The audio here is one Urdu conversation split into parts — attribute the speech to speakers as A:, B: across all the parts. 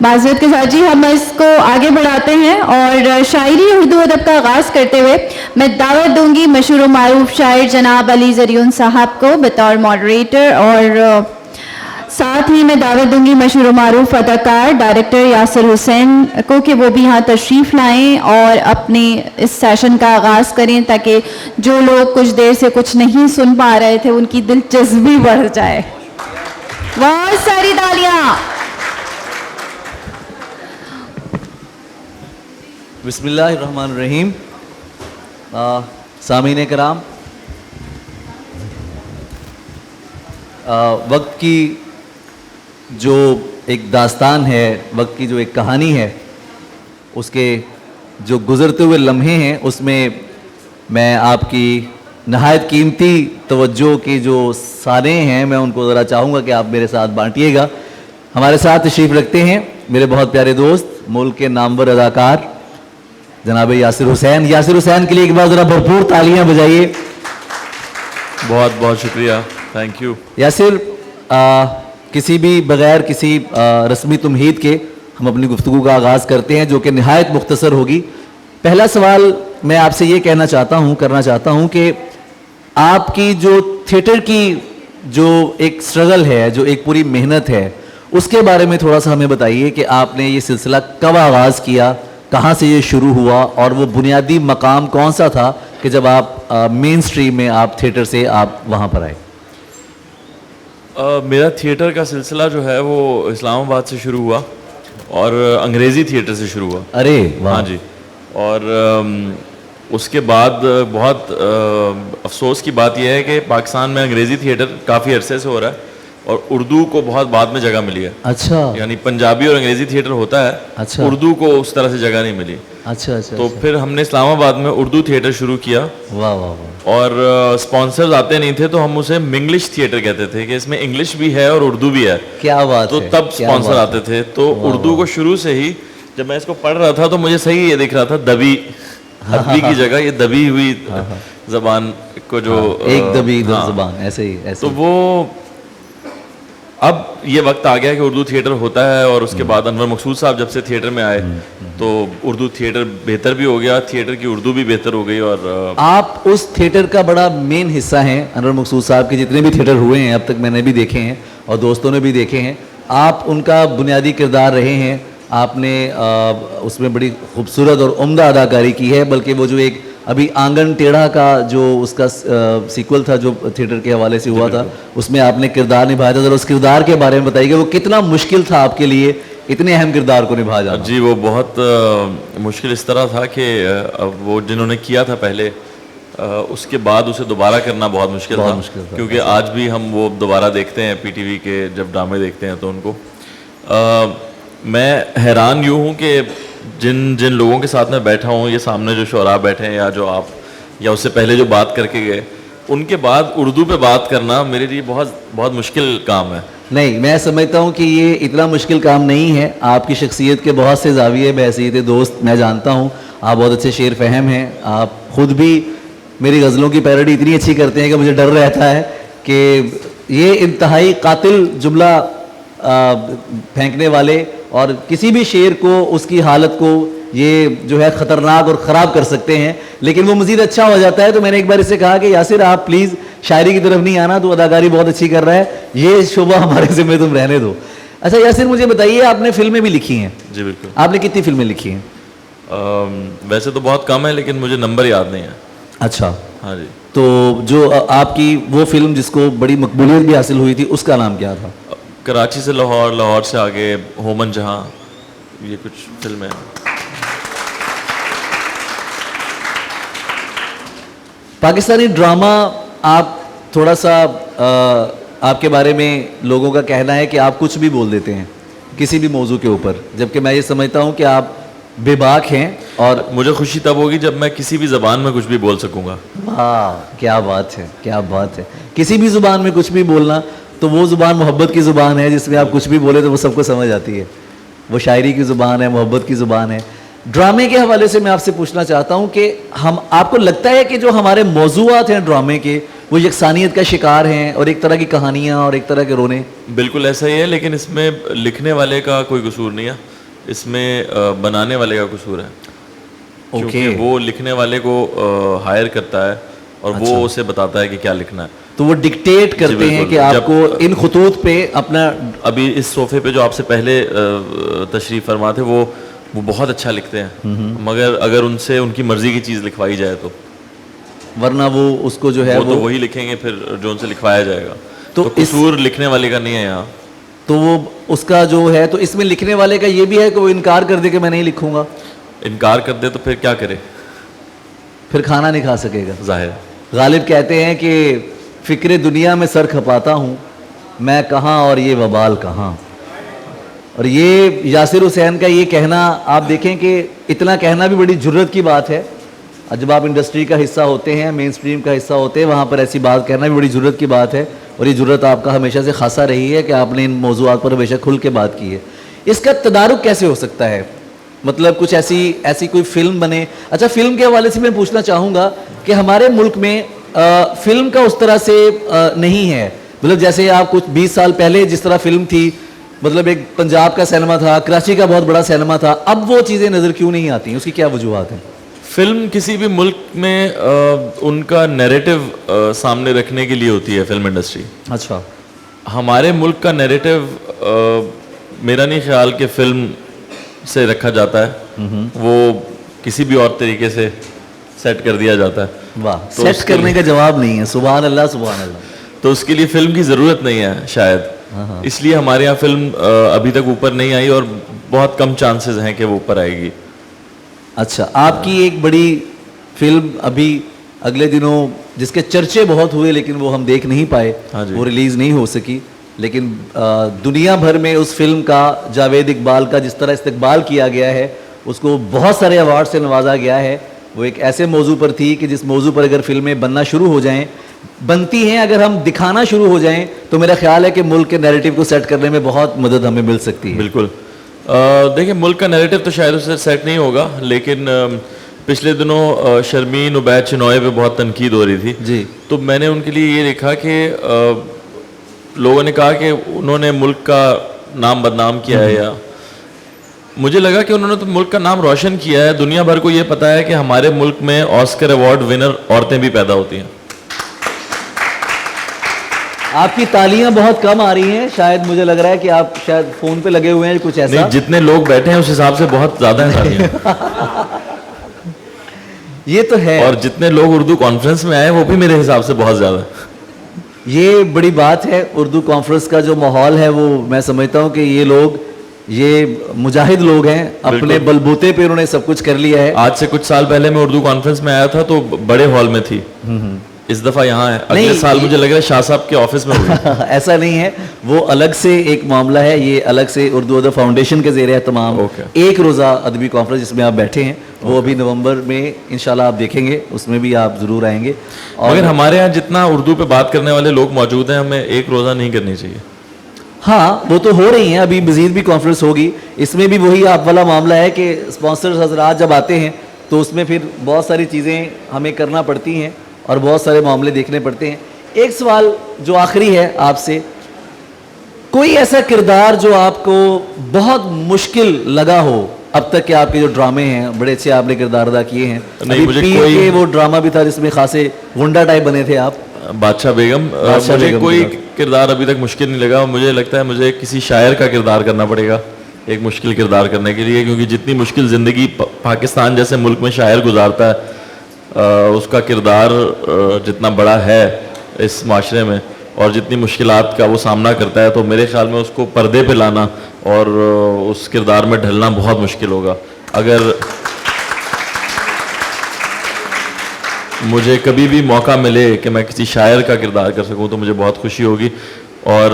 A: معذرت کے ساتھ جی ہم اس کو آگے بڑھاتے ہیں اور شاعری اردو ادب کا آغاز کرتے ہوئے میں دعوت دوں گی مشہور و معروف شاعر جناب علی زریون صاحب کو بطور ماڈریٹر، اور ساتھ ہی میں دعوت دوں گی مشہور و معروف اداکار ڈائریکٹر یاسر حسین کو کہ وہ بھی یہاں تشریف لائیں اور اپنے اس سیشن کا آغاز کریں، تاکہ جو لوگ کچھ دیر سے کچھ نہیں سن پا رہے تھے ان کی دلچسپی بڑھ جائے. بہت ساری تالیاں.
B: بسم اللہ الرحمن الرحیم. سامعین کرام، وقت کی جو ایک داستان ہے، وقت کی جو ایک کہانی ہے، اس کے جو گزرتے ہوئے لمحے ہیں، اس میں میں آپ کی نہایت قیمتی توجہ کی جو سارے ہیں میں ان کو ذرا چاہوں گا کہ آپ میرے ساتھ بانٹیے گا. ہمارے ساتھ تشریف رکھتے ہیں میرے بہت پیارے دوست، ملک کے نامور اداکار جناب یاسر حسین. یاسر حسین کے لیے ایک بار ذرا بھرپور تالیاں بجائیے.
C: بہت بہت شکریہ، تھینک یو.
B: یاسر، کسی بھی بغیر کسی رسمی تمہید کے ہم اپنی گفتگو کا آغاز کرتے ہیں جو کہ نہایت مختصر ہوگی. پہلا سوال میں آپ سے یہ کرنا چاہتا ہوں کہ آپ کی جو تھیٹر کی جو ایک سٹرگل ہے، جو ایک پوری محنت ہے، اس کے بارے میں تھوڑا سا ہمیں بتائیے کہ آپ نے یہ سلسلہ کب آغاز کیا، کہاں سے یہ شروع ہوا، اور وہ بنیادی مقام کون سا تھا کہ جب آپ مین سٹریم میں آپ تھیٹر سے آپ وہاں پر آئے؟
C: میرا تھیٹر کا سلسلہ جو ہے وہ اسلام آباد سے شروع ہوا اور انگریزی تھیٹر سے شروع ہوا.
B: ارے واہ.
C: ہاں جی. اور اس کے بعد بہت افسوس کی بات یہ ہے کہ پاکستان میں انگریزی تھیٹر کافی عرصے سے ہو رہا ہے اور اردو کو بہت بعد میں جگہ ملی ہے.
B: اچھا.
C: یعنی پنجابی اور انگریزی تھیٹر ہوتا ہے.
B: اچھا.
C: اردو کو اس طرح سے جگہ نہیں ملی.
B: اچھا اچھا.
C: تو پھر ہم نے اسلام آباد میں اردو تھیٹر شروع کیا.
B: واہ واہ واہ.
C: اور اسپانسرز آتے نہیں تھے تو ہم اسے منگلش تھیٹر کہتے تھے کہ اس میں انگلش بھی ہے اور اردو بھی ہے.
B: کیا بات
C: تو
B: ہے.
C: تب اسپانسر آتے تھے. تو اردو کو شروع سے ہی جب میں اس کو پڑھ رہا تھا تو مجھے صحیح یہ دکھ رہا تھا، دبی ادبی کی جگہ یہ دبی ہوئی زبان کو جو
B: ایک دبی زبان ایسے ہی ایسے.
C: تو وہ اب یہ وقت آ گیا کہ اردو تھیٹر ہوتا ہے. اور اس کے بعد انور مقصود صاحب جب سے تھیٹر میں آئے تو اردو تھیٹر بہتر بھی ہو گیا، تھیٹر کی اردو بھی بہتر ہو گئی. اور
B: آپ اس تھیٹر کا بڑا مین حصہ ہیں. انور مقصود صاحب کے جتنے بھی تھیٹر ہوئے ہیں اب تک میں نے بھی دیکھے ہیں اور دوستوں نے بھی دیکھے ہیں، آپ ان کا بنیادی کردار رہے ہیں. آپ نے اس میں بڑی خوبصورت اور عمدہ اداکاری کی ہے. بلکہ وہ جو ایک ابھی آنگن ٹیڑھا کا جو اس کا سیکول تھا جو تھیٹر کے حوالے سے ہوا تھا، اس میں آپ نے کردار نبھایا تھا. ذرا اس کردار کے بارے میں بتائیے کہ وہ کتنا مشکل تھا آپ کے لیے اتنے اہم کردار کو نبھا جانا.
C: جی وہ بہت مشکل اس طرح تھا کہ وہ جنہوں نے کیا تھا پہلے اس کے بعد اسے دوبارہ کرنا بہت مشکل تھا. کیونکہ آج بھی ہم وہ دوبارہ دیکھتے ہیں پی ٹی وی کے جب ڈرامے دیکھتے ہیں تو ان کو میں حیران یوں ہوں کہ جن لوگوں کے ساتھ میں بیٹھا ہوں، یہ سامنے جو شعراء بیٹھے ہیں یا جو آپ یا اس سے پہلے جو بات کر کے گئے، ان کے بعد اردو پہ بات کرنا میرے لیے بہت بہت مشکل کام ہے.
B: نہیں، میں سمجھتا ہوں کہ یہ اتنا مشکل کام نہیں ہے. آپ کی شخصیت کے بہت سے زاویے بحیثیت دوست میں جانتا ہوں. آپ بہت اچھے شعر فہم ہیں. آپ خود بھی میری غزلوں کی پیروڈی اتنی اچھی کرتے ہیں کہ مجھے ڈر رہتا ہے کہ یہ انتہائی قاتل جملہ پھینکنے والے اور کسی بھی شعر کو، اس کی حالت کو یہ جو ہے خطرناک اور خراب کر سکتے ہیں، لیکن وہ مزید اچھا ہو جاتا ہے. تو میں نے ایک بار اس سے کہا کہ یاسر آپ پلیز شاعری کی طرف نہیں آنا، تو اداکاری بہت اچھی کر رہا ہے، یہ شعبہ ہمارے ذمہ تم رہنے دو. اچھا یاسر مجھے بتائیے، آپ نے فلمیں بھی لکھی ہیں؟
C: جی بالکل.
B: آپ نے کتنی فلمیں لکھی ہیں؟
C: ویسے تو بہت کم ہے لیکن مجھے نمبر یاد نہیں ہے.
B: اچھا.
C: ہاں جی.
B: تو جو آپ کی وہ فلم جس کو بڑی مقبولیت بھی حاصل ہوئی تھی اس کا نام کیا تھا؟
C: کراچی سے لاہور، لاہور سے آگے، ہومن جہاں، یہ کچھ فلمیں ہیں.
B: پاکستانی ڈرامہ، آپ تھوڑا سا آپ کے بارے میں لوگوں کا کہنا ہے کہ آپ کچھ بھی بول دیتے ہیں کسی بھی موضوع کے اوپر، جبکہ میں یہ سمجھتا ہوں کہ آپ بے باک ہیں. اور
C: مجھے خوشی تب ہوگی جب میں کسی بھی زبان میں کچھ بھی بول سکوں گا.
B: واہ کیا بات ہے، کیا بات ہے. کسی بھی زبان میں کچھ بھی بولنا، تو وہ زبان محبت کی زبان ہے جس میں آپ کچھ بھی بولے تو وہ سب کو سمجھ آتی ہے. وہ شاعری کی زبان ہے، محبت کی زبان ہے. ڈرامے کے حوالے سے میں آپ سے پوچھنا چاہتا ہوں کہ آپ کو لگتا ہے کہ جو ہمارے موضوعات ہیں ڈرامے کے وہ یکسانیت کا شکار ہیں اور ایک طرح کی کہانیاں اور ایک طرح کے رونے؟
C: بالکل ایسا ہی ہے، لیکن اس میں لکھنے والے کا کوئی قصور نہیں ہے. اس میں بنانے والے کا قصور ہے, کیونکہ وہ لکھنے والے کو ہائر کرتا ہے اور وہ اسے بتاتا ہے کہ کیا لکھنا ہے.
B: تو وہ ڈکٹیٹ کرتے ہیں کہ آپ کو ان خطوط پہ اپنا.
C: ابھی اس صوفے پہ جو آپ سے پہلے تشریف فرما تھے وہ بہت اچھا لکھتے ہیں, مگر اگر ان سے ان کی مرضی کی چیز لکھوائی جائے تو,
B: ورنہ وہ اس کو جو ہے
C: وہ تو وہی لکھیں گے پھر جو ان سے لکھوایا جائے گا. تو قصور لکھنے والے کا نہیں ہے یہاں.
B: تو وہ اس کا جو ہے, تو اس میں لکھنے والے کا یہ بھی ہے کہ وہ انکار کر دے کہ میں نہیں لکھوں گا.
C: انکار کر دے تو پھر کیا کرے,
B: پھر کھانا نہیں کھا سکے گا.
C: ظاہر.
B: غالب کہتے ہیں کہ فکر دنیا میں سر کھپاتا ہوں, میں کہاں اور یہ وبال کہاں. اور یہ یاسر حسین کا یہ کہنا, آپ دیکھیں کہ اتنا کہنا بھی بڑی جرت کی بات ہے. جب آپ انڈسٹری کا حصہ ہوتے ہیں, مین سٹریم کا حصہ ہوتے ہیں, وہاں پر ایسی بات کہنا بھی بڑی جرت کی بات ہے. اور یہ جرت آپ کا ہمیشہ سے خاصا رہی ہے کہ آپ نے ان موضوعات پر ہمیشہ کھل کے بات کی ہے. اس کا تدارک کیسے ہو سکتا ہے, مطلب کچھ ایسی کوئی فلم بنے. اچھا, فلم کے حوالے سے میں پوچھنا چاہوں گا کہ ہمارے ملک میں فلم کا اس طرح سے نہیں ہے. مطلب جیسے آپ کچھ 20 سال پہلے جس طرح فلم تھی, مطلب ایک پنجاب کا سینما تھا, کراچی کا بہت بڑا سینما تھا, اب وہ چیزیں نظر کیوں نہیں آتی, اس کی کیا وجوہات ہیں؟
C: فلم کسی بھی ملک میں ان کا نیریٹو سامنے رکھنے کے لیے ہوتی ہے فلم انڈسٹری.
B: اچھا.
C: ہمارے ملک کا نیریٹو میرا نہیں خیال کہ فلم سے رکھا جاتا ہے, وہ کسی بھی اور طریقے سے سیٹ کر دیا جاتا ہے.
B: واہ, سیٹ کرنے کا جواب نہیں ہے. سبحان اللہ سبحان اللہ.
C: تو اس کے لیے فلم کی ضرورت نہیں ہے شاید, اس لیے ہمارے یہاں فلم ابھی تک اوپر نہیں آئی اور بہت کم چانسز ہیں کہ وہ اوپر آئے گی.
B: اچھا, آپ کی ایک بڑی فلم ابھی اگلے دنوں جس کے چرچے بہت ہوئے لیکن وہ ہم دیکھ نہیں پائے, وہ ریلیز نہیں ہو سکی, لیکن دنیا بھر میں اس فلم کا, جاوید اقبال کا جس طرح استقبال کیا گیا ہے, اس کو بہت سارے ایوارڈ سے نوازا گیا ہے. وہ ایک ایسے موضوع پر تھی کہ جس موضوع پر اگر فلمیں بننا شروع ہو جائیں, بنتی ہیں, اگر ہم دکھانا شروع ہو جائیں تو میرا خیال ہے کہ ملک کے نیریٹو کو سیٹ کرنے میں بہت مدد ہمیں مل سکتی ہے.
C: بالکل. دیکھیں, ملک کا نیریٹو تو شاید اس سے سیٹ نہیں ہوگا, لیکن پچھلے دنوں شرمین عبید چنوئے پہ بہت تنقید ہو رہی تھی.
B: جی.
C: تو میں نے ان کے لیے یہ دیکھا کہ لوگوں نے کہا کہ انہوں نے ملک کا نام بدنام کیا ہے, یا مجھے لگا کہ انہوں نے تو ملک کا نام روشن کیا ہے. دنیا بھر کو یہ پتا ہے کہ ہمارے ملک میں آسکر ایوارڈ ونر عورتیں بھی پیدا ہوتی ہیں.
B: آپ کی تالیاں بہت کم آ رہی ہیں, شاید مجھے لگ رہا ہے کہ آپ شاید فون پہ لگے ہوئے ہیں کچھ ایسا.
C: نہیں, جتنے لوگ بیٹھے ہیں اس حساب سے بہت زیادہ ہیں تالیاں.
B: یہ تو ہے.
C: اور جتنے لوگ اردو کانفرنس میں آئے وہ بھی میرے حساب سے بہت زیادہ ہیں.
B: یہ بڑی بات ہے. اردو کانفرنس کا جو ماحول ہے وہ میں سمجھتا ہوں کہ یہ لوگ, یہ مجاہد لوگ ہیں, اپنے بلبوتے پہ انہوں نے سب کچھ کر لیا ہے.
C: آج سے کچھ سال پہلے میں اردو کانفرنس میں آیا تھا تو بڑے ہال میں تھی, اس دفعہ یہاں ہے. اگلے سال مجھے لگ رہا ہے شاہ صاحب کے آفس میں ہوئی.
B: ایسا نہیں ہے, وہ الگ سے ایک معاملہ ہے. یہ الگ سے اردو ادب فاؤنڈیشن کے زیر اہتمام ایک روزہ ادبی کانفرنس جس میں آپ بیٹھے ہیں, وہ ابھی نومبر میں انشاءاللہ آپ دیکھیں گے, اس میں بھی آپ ضرور آئیں گے.
C: مگر ہمارے یہاں جتنا اردو پہ بات کرنے والے لوگ موجود ہیں, ہمیں ایک روزہ نہیں کرنی چاہیے.
B: ہاں, وہ تو ہو رہی ہیں, ابھی مزید بھی کانفرنس ہوگی. اس میں بھی وہی آپ والا معاملہ ہے کہ اسپانسرز حضرات جب آتے ہیں تو اس میں پھر بہت ساری چیزیں ہمیں کرنا پڑتی ہیں اور بہت سارے معاملے دیکھنے پڑتے ہیں. ایک سوال جو آخری ہے آپ سے, کوئی ایسا کردار جو آپ کو بہت مشکل لگا ہو اب تک کہ آپ کے جو ڈرامے ہیں بڑے اچھے آپ نے کردار ادا کیے ہیں. پیر وہ ڈرامہ بھی تھا جس میں خاصے غنڈا ٹائپ بنے تھے آپ,
C: بادشاہ بیگم. مجھے کوئی کردار ابھی تک مشکل نہیں لگا. مجھے لگتا ہے مجھے کسی شاعر کا کردار کرنا پڑے گا ایک مشکل کردار کرنے کے لیے, کیونکہ جتنی مشکل زندگی پاکستان جیسے ملک میں شاعر گزارتا ہے, اس کا کردار جتنا بڑا ہے اس معاشرے میں اور جتنی مشکلات کا وہ سامنا کرتا ہے, تو میرے خیال میں اس کو پردے پہ لانا اور اس کردار میں ڈھلنا بہت مشکل ہوگا. اگر مجھے کبھی بھی موقع ملے کہ میں کسی شاعر کا کردار کر سکوں تو مجھے بہت خوشی ہوگی. اور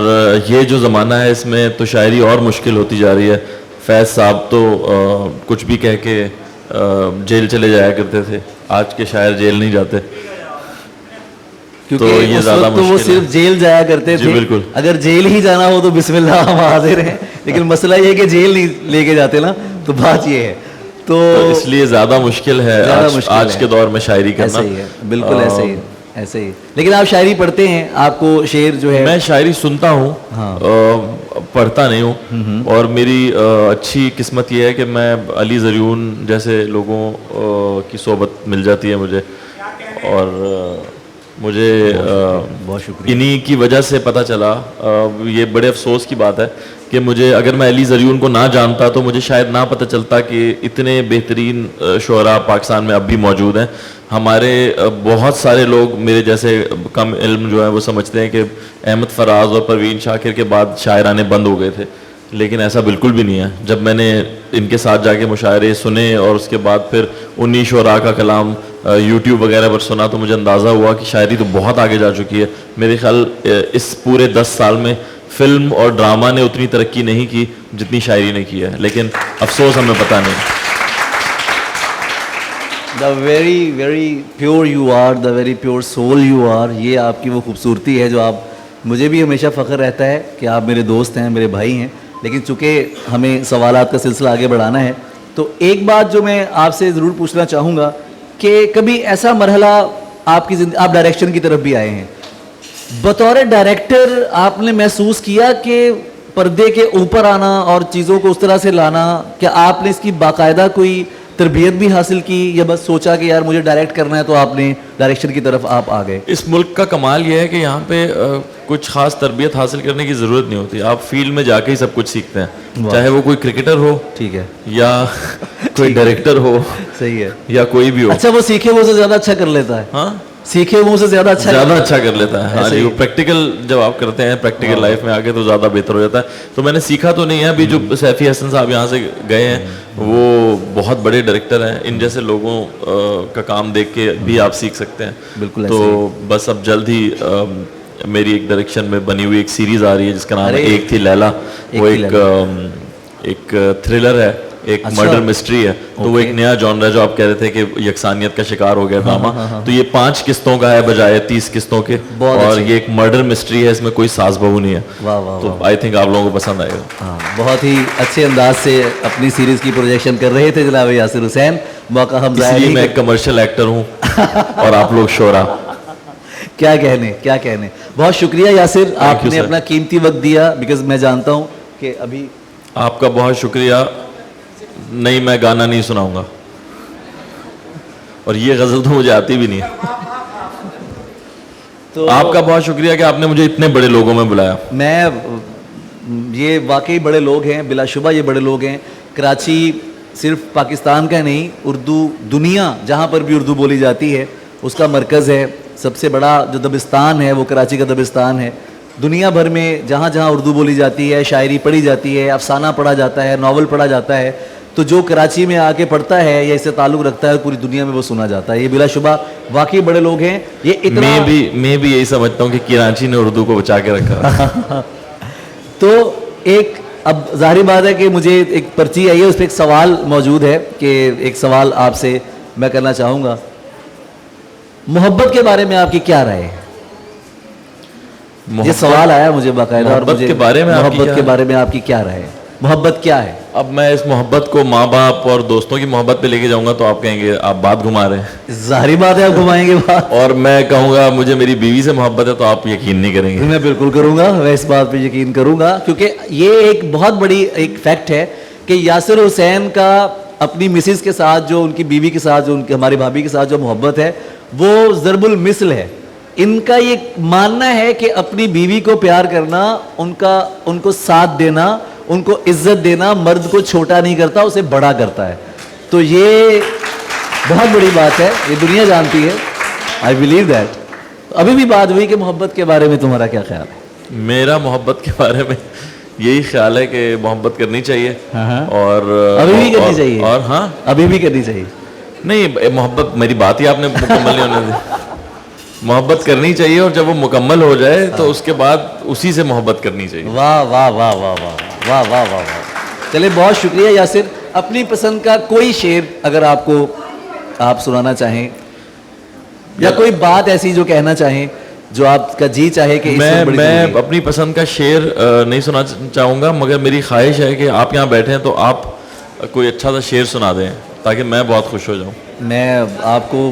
C: یہ جو زمانہ ہے اس میں تو شاعری اور مشکل ہوتی جا رہی ہے. فیض صاحب تو کچھ بھی کہہ کے جیل چلے جایا کرتے تھے, آج کے شاعر جیل نہیں جاتے,
B: کیونکہ یہ زیادہ مشکل ہے. وہ صرف جیل جایا کرتے تھے.
C: بالکل.
B: اگر جیل ہی جانا ہو تو بسم اللہ ہم حاضر ہیں, لیکن مسئلہ یہ کہ جیل نہیں لے کے جاتے نا, تو بات یہ ہے. تو
C: اس لیے زیادہ مشکل ہے آج کے دور میں شاعری کرنا.
B: ایسا ہی ہے, بالکل ایسا ہی ہے. ایسے ہی. لیکن آپ شاعری پڑھتے ہیں, آپ کو شعر جو ہے.
C: میں شاعری سنتا ہوں, پڑھتا نہیں ہوں, اور میری اچھی قسمت یہ ہے کہ میں علی زریون جیسے لوگوں کی صحبت مل جاتی ہے مجھے, اور مجھے
B: بہت شکریہ.
C: انہی کی وجہ سے پتہ چلا, یہ بڑے افسوس کی بات ہے کہ مجھے, اگر میں علی زریون کو نہ جانتا تو مجھے شاید نہ پتہ چلتا کہ اتنے بہترین شعراء پاکستان میں اب بھی موجود ہیں. ہمارے بہت سارے لوگ میرے جیسے کم علم جو ہیں وہ سمجھتے ہیں کہ احمد فراز اور پروین شاکر کے بعد شاعرانے بند ہو گئے تھے, لیکن ایسا بالکل بھی نہیں ہے. جب میں نے ان کے ساتھ جا کے مشاعرے سنے اور اس کے بعد پھر انہی شعراء کا کلام یوٹیوب وغیرہ پر سنا تو مجھے اندازہ ہوا کہ شاعری تو بہت آگے جا چکی ہے. میرے خیال اس پورے 10 سال میں فلم اور ڈرامہ نے اتنی ترقی نہیں کی جتنی شاعری نے کی ہے, لیکن افسوس ہمیں پتہ نہیں.
B: The very very pure you are, the very pure soul you are. یہ آپ کی وہ خوبصورتی ہے جو آپ, مجھے بھی ہمیشہ فخر رہتا ہے کہ آپ میرے دوست ہیں, میرے بھائی ہیں. لیکن چونکہ ہمیں سوالات کا سلسلہ آگے بڑھانا ہے تو ایک بات جو میں آپ سے ضرور پوچھنا چاہوں گا کہ کبھی ایسا مرحلہ آپ کی زندگی, آپ ڈائریکشن کی طرف بھی آئے ہیں, بطور ڈائریکٹر آپ نے محسوس کیا کہ پردے کے اوپر آنا اور چیزوں کو اس طرح سے لانا, کیا آپ نے اس کی باقاعدہ کوئی تربیت بھی حاصل کی یا بس سوچا کہ یار مجھے ڈائریکٹ کرنا ہے تو آپ نے ڈائریکشن کی طرف آپ آ گئے؟
C: اس ملک کا کمال یہ ہے کہ یہاں پہ کچھ خاص تربیت حاصل کرنے کی ضرورت نہیں ہوتی, آپ فیلڈ میں جا کے ہی سب کچھ سیکھتے ہیں, چاہے وہ کوئی کرکٹر ہو,
B: ٹھیک ہے,
C: یا کوئی ڈائریکٹر ہو,
B: صحیح ہے,
C: یا کوئی بھی ہو.
B: اچھا وہ سیکھے وہ سے زیادہ اچھا کر لیتا ہے.
C: ہاں,
B: سیکھے وہ سے زیادہ اچھا
C: کر لیتا ہے. ہاں جی, وہ پریکٹیکل جب آپ کرتے ہیں پریکٹیکل لائف میں آگے تو زیادہ بہتر ہو جاتا ہے. تو میں نے سیکھا تو نہیں ہے. ابھی جو سیفی حسن صاحب یہاں سے گئے ہیں وہ بہت بڑے ڈائریکٹر ہیں, ان جیسے لوگوں کا کام دیکھ کے بھی آپ سیکھ سکتے ہیں.
B: بالکل.
C: تو بس اب جلد ہی میری ایک ڈائریکشن میں بنی ہوئی ایک سیریز آ رہی ہے جس کا نام ہے ایک تھی لیلا. وہ ایک تھرلر ہے, ایک مرڈر مسٹری ہے. تو وہ ایک نیا جانر ہے جو آپ کہہ رہے تھے کہ یکسانیت کا شکار ہو گیا ڈرامہ. تو یہ 5 قسطوں کا ہے بجائے 30 قسطوں کے, اور یہ ایک مرڈر مسٹری ہے, اس میں کوئی ساز بہو نہیں ہے. تو آئی تھنک آپ لوگوں کو پسند آئے گا.
B: بہت ہی اچھے انداز سے اپنی سیریز کی پروجیکشن کر رہے تھے جناب یاسر حسین. موقع ہم
C: اس لیے میں ایک کمرشل ایکٹر ہوں اور آپ لوگ شعرا.
B: کیا کہنے. بہت شکریہ یاسر, آپ نے اپنا قیمتی وقت دیا, بیکاز میں جانتا ہوں کہ ابھی.
C: آپ کا بہت شکریہ. نہیں, میں گانا نہیں سناؤں گا, اور یہ غزل تو مجھے آتی بھی نہیں. تو آپ کا بہت شکریہ کہ آپ نے مجھے اتنے بڑے لوگوں میں بلایا.
B: یہ واقعی بڑے لوگ ہیں, بلا شبہ یہ بڑے لوگ ہیں. کراچی صرف پاکستان کا نہیں, اردو دنیا جہاں پر بھی اردو بولی جاتی ہے اس کا مرکز ہے. سب سے بڑا جو دبستان ہے وہ کراچی کا دبستان ہے. دنیا بھر میں جہاں جہاں اردو بولی جاتی ہے, شاعری پڑھی جاتی ہے, افسانہ پڑھا جاتا ہے, ناول پڑھا جاتا ہے, تو جو کراچی میں آ کے پڑھتا ہے یا اس سے تعلق رکھتا ہے پوری دنیا میں وہ سنا جاتا ہے. یہ بلا شبہ واقعی بڑے لوگ ہیں. یہ اتنا
C: میں بھی یہی سمجھتا ہوں کہ کراچی نے اردو کو بچا کے رکھا.
B: تو ایک اب ظاہری بات ہے کہ مجھے ایک پرچی آئی ہے, اس پہ ایک سوال موجود ہے کہ ایک سوال آپ سے میں کرنا چاہوں گا. محبت کے بارے میں آپ کی کیا رائے ہے؟ یہ سوال آیا مجھے باقاعدہ, اور
C: محبت کے بارے میں
B: آپ کی کیا رائے ہے؟ محبت کیا ہے؟
C: اب میں اس محبت کو ماں باپ اور دوستوں کی محبت پہ لے کے جاؤں گا تو آپ کہیں گے آپ بات گھما رہے ہیں.
B: ظاہری بات ہے, آپ گھمائیں گے بات.
C: اور میں کہوں گا مجھے میری بیوی سے محبت ہے تو آپ یقین نہیں کریں گے.
B: میں بالکل کروں گا, میں اس بات پہ یقین کروں گا, کیونکہ یہ ایک بہت بڑی ایک فیکٹ ہے کہ یاسر حسین کا اپنی مسز کے ساتھ, جو ان کی بیوی کے ساتھ, جو ان کی ہماری بھابھی کے ساتھ جو محبت ہے وہ ضرب المثل ہے. ان کا یہ ماننا ہے کہ اپنی بیوی کو پیار کرنا, ان کو ساتھ دینا, ان کو عزت دینا مرد کو چھوٹا نہیں کرتا, اسے بڑا کرتا ہے. تو یہ بہت بڑی بات ہے, یہ دنیا جانتی ہے. I believe that. ابھی بھی بات ہوئی کہ محبت کے بارے میں تمہارا کیا خیال ہے؟
C: میرا محبت کے بارے میں یہی خیال ہے کہ محبت کرنی چاہیے, اور
B: ابھی بھی کرنی چاہیے.
C: اور ہاں,
B: ابھی بھی کرنی چاہیے.
C: نہیں, محبت, میری بات ہی آپ نے مکمل نہیں ہونے دی. محبت کرنی چاہیے, اور جب وہ مکمل ہو جائے تو اس کے بعد اسی سے محبت کرنی چاہیے.
B: واہ واہ واہ واہ واہ واہ واہ واہ واہ. چلے, بہت شکریہ یاسر. اپنی پسند کا کوئی شعر اگر آپ سنانا چاہیں, یا کوئی بات ایسی جو کہنا چاہیں جو آپ کا جی چاہے کہ
C: میں اپنی پسند کا شعر نہیں سنا چاہوں گا, مگر میری خواہش ہے کہ آپ یہاں بیٹھے ہیں تو آپ کوئی اچھا سا شعر سنا دیں تاکہ میں بہت خوش ہو جاؤں.
B: میں آپ کو